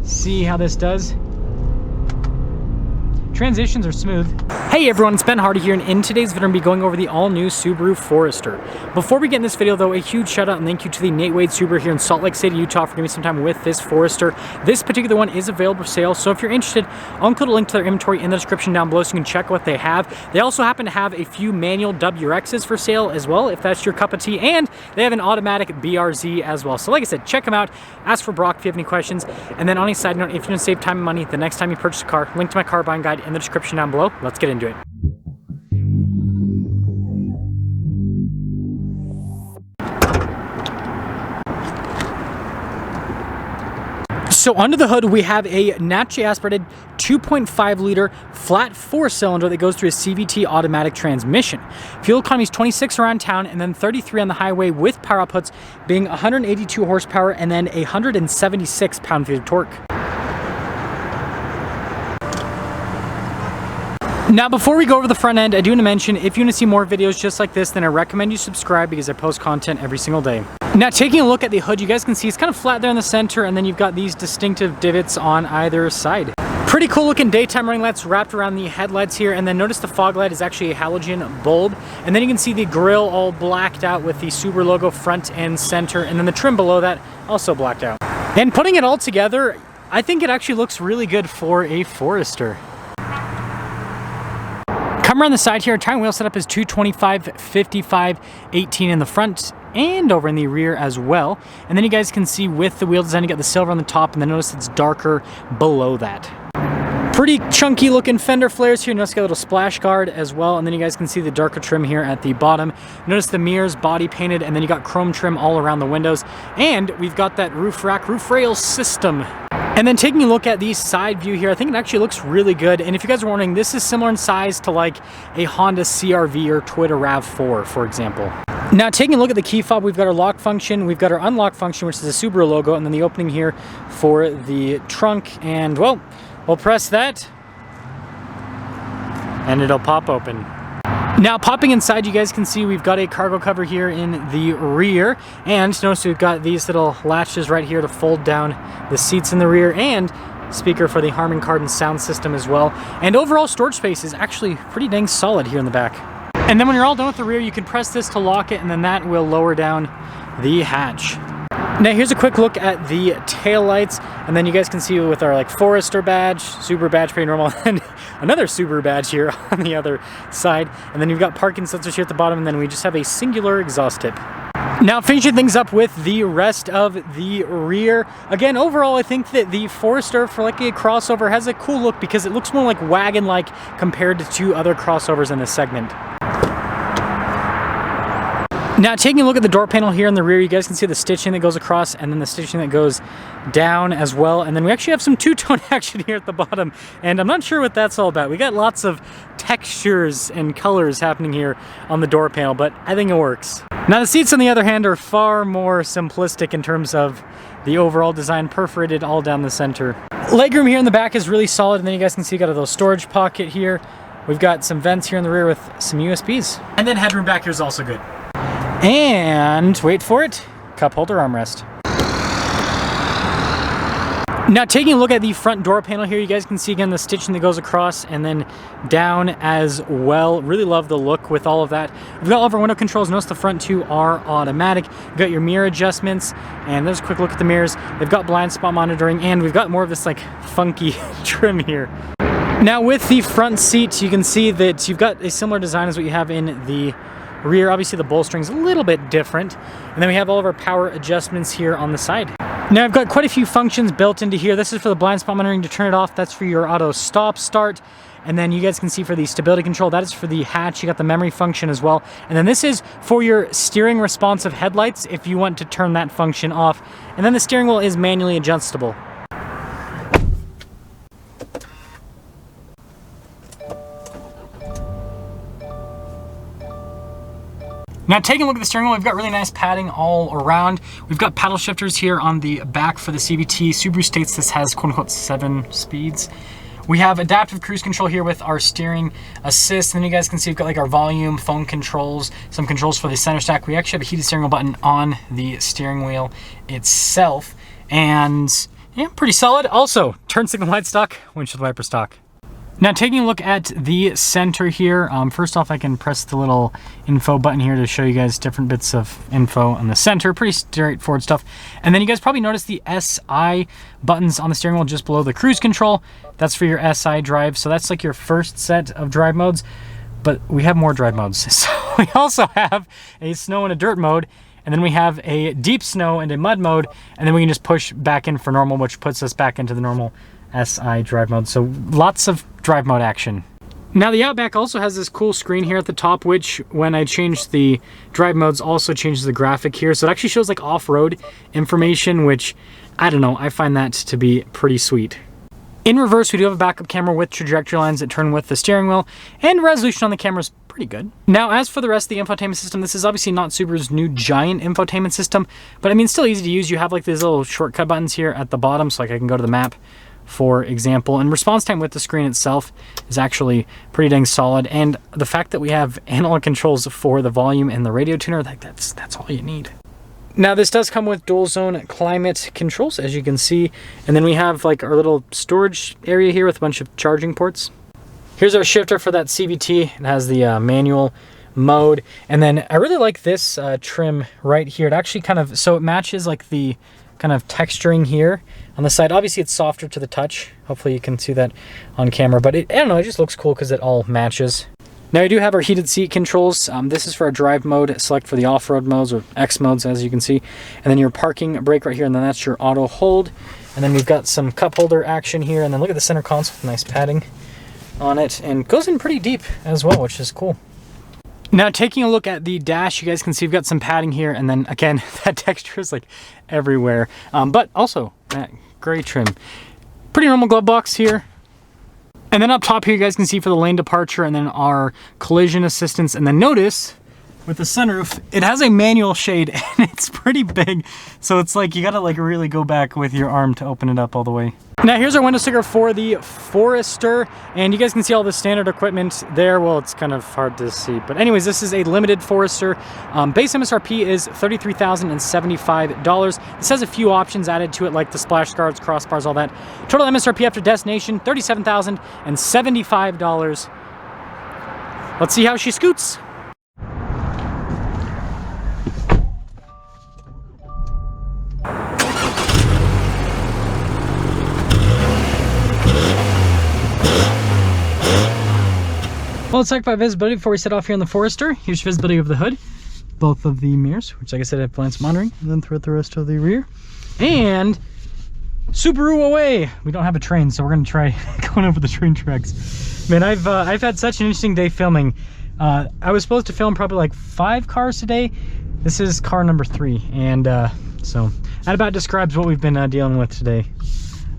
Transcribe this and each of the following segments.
see how this does. Transitions are smooth. Hey everyone, it's Ben Hardy here, and in today's video I'm going to be going over the all-new Subaru Forester. Before we get in this video though, a huge shout out and thank you to the Nate Wade Subaru here in Salt Lake City, Utah for giving me some time with this Forester. This particular one is available for sale, so if you're interested, I'll include a link to their inventory in the description down below so you can check what they have. They also happen to have a few manual WRXs for sale as well, if that's your cup of tea, and they have an automatic BRZ as well. So like I said, check them out, ask for Brock if you have any questions, and then on a side note, if you want to save time and money the next time you purchase a car, link to my car buying guide in the description down below. Let's get into it. So under the hood, we have a naturally aspirated 2.5 liter flat 4-cylinder that goes through a CVT automatic transmission. Fuel economy is 26 around town and then 33 on the highway, with power outputs being 182 horsepower and then 176 pound-feet of torque. Now, before we go over the front end, I do want to mention, if you want to see more videos just like this, then I recommend you subscribe because I post content every single day. Now, taking a look at the hood, you guys can see it's kind of flat there in the center, and then you've got these distinctive divots on either side. Pretty cool looking daytime running lights wrapped around the headlights here, and then notice the fog light is actually a halogen bulb, and then you can see the grille all blacked out with the Subaru logo front and center, and then the trim below that also blacked out. And putting it all together, I think it actually looks really good for a Forester. Come around the side here, tire wheel setup is 225, 55, 18 in the front and over in the rear as well. And then you guys can see with the wheel design, you got the silver on the top, and then notice it's darker below that. Pretty chunky looking fender flares here. Notice you got a little splash guard as well, and then you guys can see the darker trim here at the bottom. Notice the mirrors body painted, and then you got chrome trim all around the windows, and we've got that roof rack, roof rail system. And then taking a look at the side view here, I think it actually looks really good. And if you guys are wondering, this is similar in size to like a Honda CR-V or Toyota RAV4, for example. Now, taking a look at the key fob, we've got our lock function, we've got our unlock function, which is the Subaru logo, and then the opening here for the trunk. And well, we'll press that, and it'll pop open. Now, popping inside, you guys can see we've got a cargo cover here in the rear, and notice we've got these little latches right here to fold down the seats in the rear, and speaker for the Harman Kardon sound system as well. And overall storage space is actually pretty dang solid here in the back. And then when you're all done with the rear, you can press this to lock it, and then that will lower down the hatch. Now here's a quick look at the tail lights, and then you guys can see with our like Forester badge, Subaru badge, pretty normal, and another Subaru badge here on the other side. And then you've got parking sensors here at the bottom, and then we just have a singular exhaust tip. Now, finishing things up with the rest of the rear. Again, overall, I think that the Forester for like a crossover has a cool look because it looks more like wagon-like compared to other crossovers in this segment. Now, taking a look at the door panel here in the rear, you guys can see the stitching that goes across and then the stitching that goes down as well. And then we actually have some two-tone action here at the bottom, and I'm not sure what that's all about. We got lots of textures and colors happening here on the door panel, but I think it works. Now, the seats, on the other hand, are far more simplistic in terms of the overall design, perforated all down the center. Legroom here in the back is really solid, and then you guys can see you got a little storage pocket here. We've got some vents here in the rear with some USBs. And then headroom back here is also good. And wait for it, cup holder armrest. Now, taking a look at the front door panel here, you guys can see again the stitching that goes across and then down as well. Really love the look with all of that. We've got all of our window controls. Notice the front two are automatic. You've got your mirror adjustments, and there's a quick look at the mirrors. They've got blind spot monitoring, and we've got more of this like funky trim here. Now, with the front seats, you can see that you've got a similar design as what you have in the rear. Obviously the bolstering's a little bit different, and then we have all of our power adjustments here on the side. Now, I've got quite a few functions built into here. This is for the blind spot monitoring to turn it off. That's for your auto stop start. And then you guys can see for the stability control, that is for the hatch. You got the memory function as well. And then this is for your steering responsive headlights if you want to turn that function off. And then the steering wheel is manually adjustable. Now, taking a look at the steering wheel, we've got really nice padding all around. We've got paddle shifters here on the back for the CVT. Subaru states this has quote-unquote 7 speeds. We have adaptive cruise control here with our steering assist. And then you guys can see we've got like our volume, phone controls, some controls for the center stack. We actually have a heated steering wheel button on the steering wheel itself. And Yeah, pretty solid. Also, turn signal light stock, windshield wiper stock. Now taking a look at the center here, first off I can press the little info button here to show you guys different bits of info on the center, pretty straightforward stuff. And then you guys probably noticed the SI buttons on the steering wheel just below the cruise control. That's for your SI drive, so that's like your first set of drive modes, but we have more drive modes. So we also have a snow and a dirt mode, and then we have a deep snow and a mud mode, and then we can just push back in for normal, which puts us back into the normal SI drive mode. So lots of drive mode action. Now the Outback also has this cool screen here at the top, which when I change the drive modes also changes the graphic here. So it actually shows like off-road information, which I don't know, I find that to be pretty sweet. In reverse, we do have a backup camera with trajectory lines that turn with the steering wheel, and resolution on the camera is pretty good. Now, as for the rest of the infotainment system, this is obviously not Subaru's new giant infotainment system, but I mean, still easy to use. You have like these little shortcut buttons here at the bottom, so like I can go to the map, for example, and response time with the screen itself is actually pretty dang solid. And the fact that we have analog controls for the volume and the radio tuner, like that's all you need. Now this does come with dual zone climate controls, as you can see, and then we have like our little storage area here with a bunch of charging ports. Here's our shifter for that CVT. It has the manual mode, and then I really like this trim right here. It actually kind of, so it matches like the kind of texturing here on the side. Obviously it's softer to the touch. Hopefully you can see that on camera, but I don't know, it just looks cool because it all matches. Now we do have our heated seat controls. This is for our drive mode, select for the off-road modes or X modes, as you can see. And then your parking brake right here, and then that's your auto hold. And then we've got some cup holder action here, and then look at the center console with nice padding on it, and goes in pretty deep as well, which is cool. Now taking a look at the dash, you guys can see we've got some padding here, and then again, that texture is like everywhere. But also that gray trim. Pretty normal glove box here. And then up top here, you guys can see for the lane departure and then our collision assistance. And then notice with the sunroof, it has a manual shade and it's pretty big. So it's like you gotta like really go back with your arm to open it up all the way. Now here's our window sticker for the Forester, and you guys can see all the standard equipment there. Well, it's kind of hard to see, but anyways, this is a limited Forester. Base MSRP is $33,075. This has a few options added to it, like the splash guards, crossbars, all that. Total MSRP after destination, $37,075. Let's see how she scoots. Well, let's talk about visibility before we set off here on the Forester. Here's visibility of the hood, both of the mirrors, which like I said, I have blind monitoring, and then throughout the rest of the rear. And Subaru away! We don't have a train, so we're gonna try going over the train tracks. Man, I've had such an interesting day filming. I was supposed to film probably like 5 cars today. This is car number 3, and so that about describes what we've been dealing with today.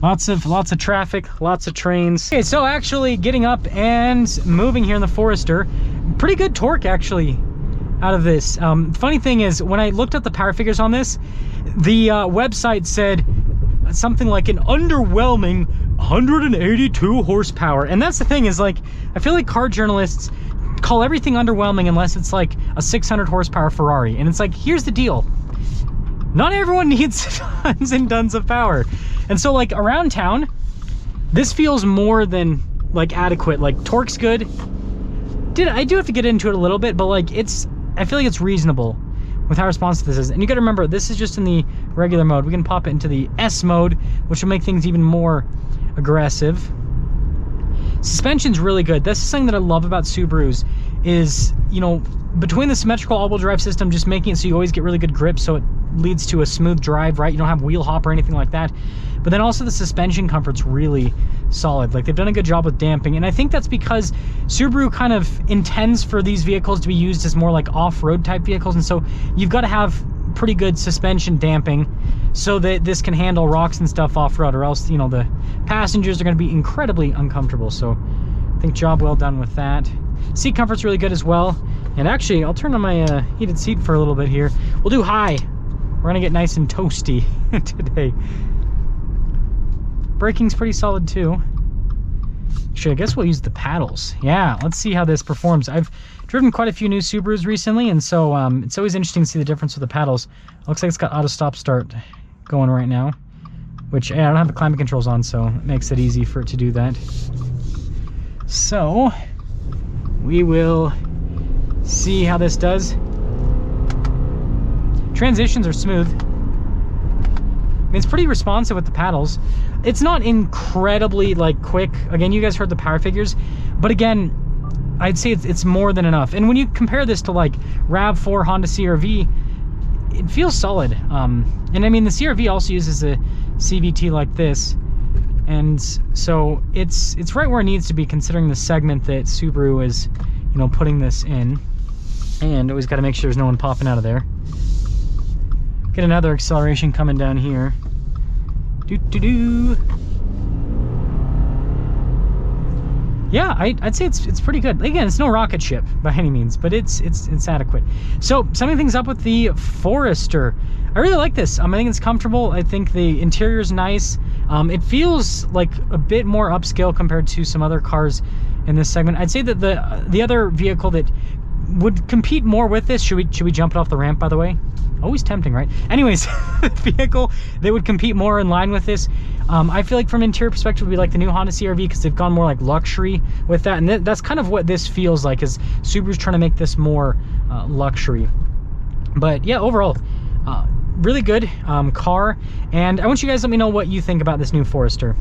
Lots of traffic, lots of trains. Okay, so actually getting up and moving here in the Forester, pretty good torque actually out of this. Funny thing is, when I looked at the power figures on this, the website said something like an underwhelming 182 horsepower. And that's the thing, is like, I feel like car journalists call everything underwhelming unless it's like a 600 horsepower Ferrari. And it's like, here's the deal. Not everyone needs tons and tons of power. And so like around town, this feels more than like adequate. Like torque's good. I do have to get into it a little bit, but like I feel like it's reasonable with how responsive this is. And you gotta remember, this is just in the regular mode. We can pop it into the S mode, which will make things even more aggressive. Suspension's really good. That's something that I love about Subarus is, you know, between the symmetrical all-wheel drive system, just making it so you always get really good grip, so it leads to a smooth drive, right? You don't have wheel hop or anything like that. But then also the suspension comfort's really solid. Like, they've done a good job with damping, and I think that's because Subaru kind of intends for these vehicles to be used as more like off-road type vehicles, and so you've got to have pretty good suspension damping so that this can handle rocks and stuff off-road, or else, you know, the passengers are going to be incredibly uncomfortable. So I think job well done with that. Seat comfort's really good as well. And actually, I'll turn on my heated seat for a little bit here. We'll do high. We're gonna get nice and toasty today. Braking's pretty solid too. Actually, I guess we'll use the paddles. Yeah, let's see how this performs. I've driven quite a few new Subarus recently, and so it's always interesting to see the difference with the paddles. Looks like it's got auto stop start going right now. which I don't have the climate controls on, so it makes it easy for it to do that. So we will see how this does. Transitions are smooth. I mean, it's pretty responsive with the paddles. It's not incredibly like quick. Again, you guys heard the power figures, but again, I'd say it's more than enough. And when you compare this to like RAV4 Honda CR-V, it feels solid. And I mean, the CR-V also uses a CVT like this, and so it's right where it needs to be considering the segment that Subaru is, you know, putting this in. And always got to make sure there's no one popping out of there. Get another acceleration coming down here. Yeah, I'd say it's pretty good. Again, it's no rocket ship by any means, but it's adequate. So, summing things up with the Forester, I really like this. I think it's comfortable. I think the interior is nice. It feels like a bit more upscale compared to some other cars in this segment. I'd say that the other vehicle that would compete more with this, should we jump it off the ramp, by the way? Always tempting, right? Anyways, the vehicle that would compete more in line with this, I feel like from an interior perspective would be like the new Honda CR-V, because they've gone more like luxury with that, and that's kind of what this feels like, is Subaru's trying to make this more luxury. But yeah, overall, really good car, and I want you guys to let me know what you think about this new Forester.